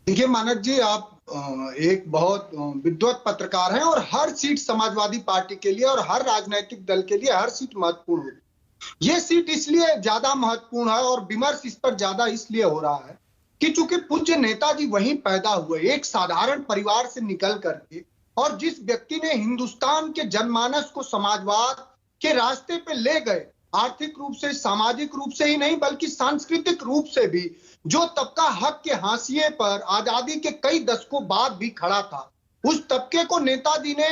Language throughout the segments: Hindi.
देखिए मानक जी, आप एक बहुत विद्वत पत्रकार हैं और हर सीट समाजवादी पार्टी के लिए और हर राजनीतिक दल के लिए हर सीट महत्वपूर्ण होती है। ये सीट इसलिए ज्यादा महत्वपूर्ण है और विमर्श इस पर ज्यादा इसलिए हो रहा है कि चूंकि पूज्य नेताजी वहीं पैदा हुए, एक साधारण परिवार से निकल करके, और जिस व्यक्ति ने हिंदुस्तान के जनमानस को समाजवाद के रास्ते पे ले गए, आर्थिक रूप से, सामाजिक रूप से ही नहीं बल्कि सांस्कृतिक रूप से भी, जो तबका हक के हाशिए पर आजादी के कई दशकों बाद भी खड़ा था, उस तबके को नेताजी ने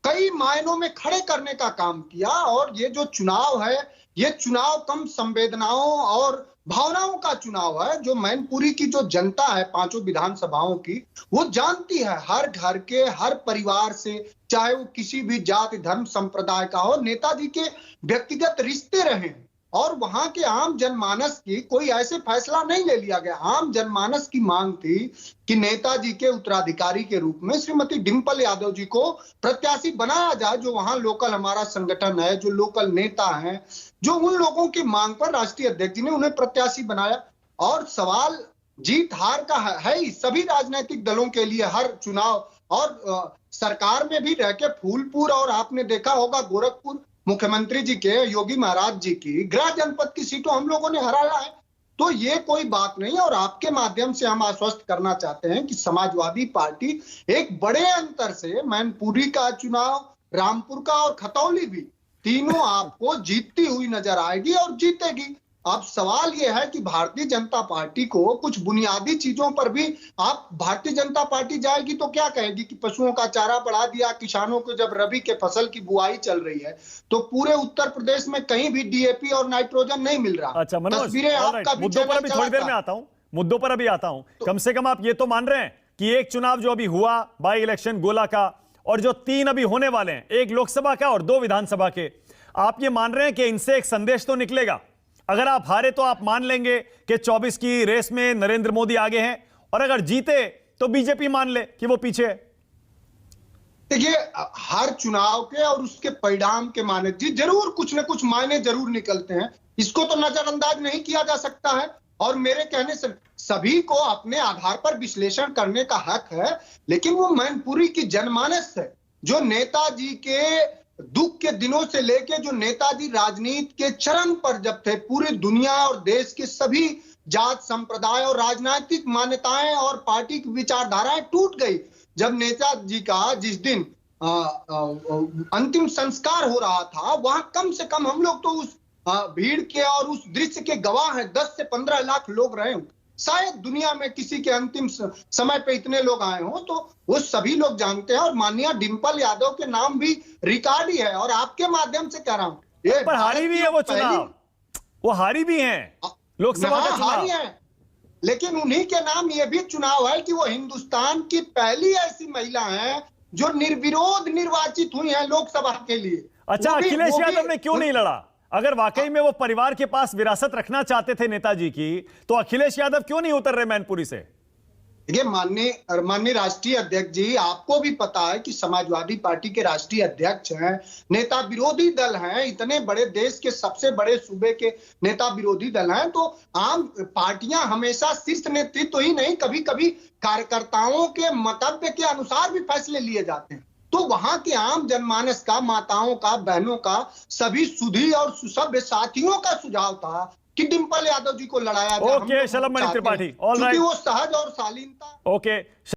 कई मायनों में खड़े करने का काम किया। और ये जो चुनाव है, ये चुनाव कम संवेदनाओं और भावनाओं का चुनाव है। जो मैनपुरी की जो जनता है, पांचों विधानसभाओं की, वो जानती है हर घर के हर परिवार से, चाहे वो किसी भी जाति धर्म संप्रदाय का हो, नेताजी के व्यक्तिगत रिश्ते रहे और वहां के आम जनमानस की कोई ऐसे फैसला नहीं ले लिया गया। आम जनमानस की मांग थी कि नेताजी के उत्तराधिकारी के रूप में श्रीमती डिंपल यादव जी को प्रत्याशी बनाया जाए, जो वहां लोकल हमारा संगठन है, जो लोकल नेता हैं, जो उन लोगों की मांग पर राष्ट्रीय अध्यक्ष जी ने उन्हें प्रत्याशी बनाया। और सवाल जीत हार का है ही सभी राजनीतिक दलों के लिए हर चुनाव। और सरकार में भी रह के फूलपुर और आपने देखा होगा गोरखपुर, मुख्यमंत्री जी के योगी महाराज जी की गृह जनपद की सीटों हम लोगों ने हराया है। तो ये कोई बात नहीं है। और आपके माध्यम से हम आश्वस्त करना चाहते हैं कि समाजवादी पार्टी एक बड़े अंतर से मैनपुरी का चुनाव, रामपुर का और खतौली भी, तीनों आपको जीतती हुई नजर आएगी और जीतेगी। अब सवाल यह है कि भारतीय जनता पार्टी को कुछ बुनियादी चीजों पर भी, आप भारतीय जनता पार्टी जाएगी तो क्या कहेगी कि पशुओं का चारा बढ़ा दिया, किसानों को जब रबी के फसल की बुआई चल रही है तो पूरे उत्तर प्रदेश में कहीं भी डीएपी और नाइट्रोजन नहीं मिल रहा। अच्छा मनोज, तस्वीरें आपका भी मुद्दों पर अभी थोड़ी देर में आता हूं, मुद्दों पर अभी आता हूं। कम से कम आप ये तो मान रहे हैं कि एक चुनाव जो अभी हुआ बाई इलेक्शन गोला का, और जो 3 अभी होने वाले हैं, एक लोकसभा का और 2 विधानसभा के, आप ये मान रहे हैं कि इनसे एक संदेश तो निकलेगा? अगर आप हारे तो आप मान लेंगे कि 24 की रेस में नरेंद्र मोदी आगे हैं, और अगर जीते तो बीजेपी मान ले कि वो पीछे है। देखिए, हर चुनाव के और उसके परिणाम के माने जी जरूर कुछ न कुछ मायने जरूर निकलते हैं, इसको तो नजरअंदाज नहीं किया जा सकता है। और मेरे कहने से सभी को अपने आधार पर विश्लेषण करने का हक है, लेकिन वो मैनपुरी की जनमानस है, जो नेताजी के दुख के दिनों से लेके, जो नेताजी राजनीति के चरम पर जब थे, पूरी दुनिया और देश के सभी जात संप्रदाय और राजनीतिक मान्यताएं और पार्टी की विचारधाराएं टूट गई। जब नेताजी का जिस दिन अंतिम संस्कार हो रहा था, वहां कम से कम हम लोग तो उस भीड़ के और उस दृश्य के गवाह हैं। 10 से 15 लाख लोग रहे, शायद दुनिया में किसी के अंतिम समय पे इतने लोग आए हों, तो वो सभी लोग जानते हैं। और माननीय डिंपल यादव के नाम भी रिकॉर्ड ही है। और आपके माध्यम से कह रहा हूं, ये पर हारी भी है वो चुनाव, वो हारी भी हैं लोकसभा का चुनाव, हारी है, लेकिन उन्हीं के नाम ये भी चुनाव है कि वो हिंदुस्तान की पहली ऐसी महिला है जो निर्विरोध निर्वाचित हुई है लोकसभा के लिए। अच्छा, अखिलेश यादव ने क्यों नहीं लड़ा? अगर वाकई में वो परिवार के पास विरासत रखना चाहते थे नेताजी की, तो अखिलेश यादव क्यों नहीं उतर रहे मैनपुरी से? देखिए माननीय राष्ट्रीय अध्यक्ष जी, आपको भी पता है कि समाजवादी पार्टी के राष्ट्रीय अध्यक्ष हैं, नेता विरोधी दल हैं, इतने बड़े देश के सबसे बड़े सूबे के नेता विरोधी दल हैं, तो आम पार्टियां हमेशा शीर्ष नेतृत्व ही नहीं, कभी कभी कार्यकर्ताओं के मंतव्य के अनुसार भी फैसले लिए जाते हैं। तो वहां के आम जनमानस का, माताओं का, बहनों का, सभी सुधी और सुसभ्य साथियों का सुझाव था कि डिंपल यादव जी को लड़ाया जाए। ओके, शलभ मणि त्रिपाठी, ऑल राइट, क्योंकि वो सहज और शालीनता। ओके।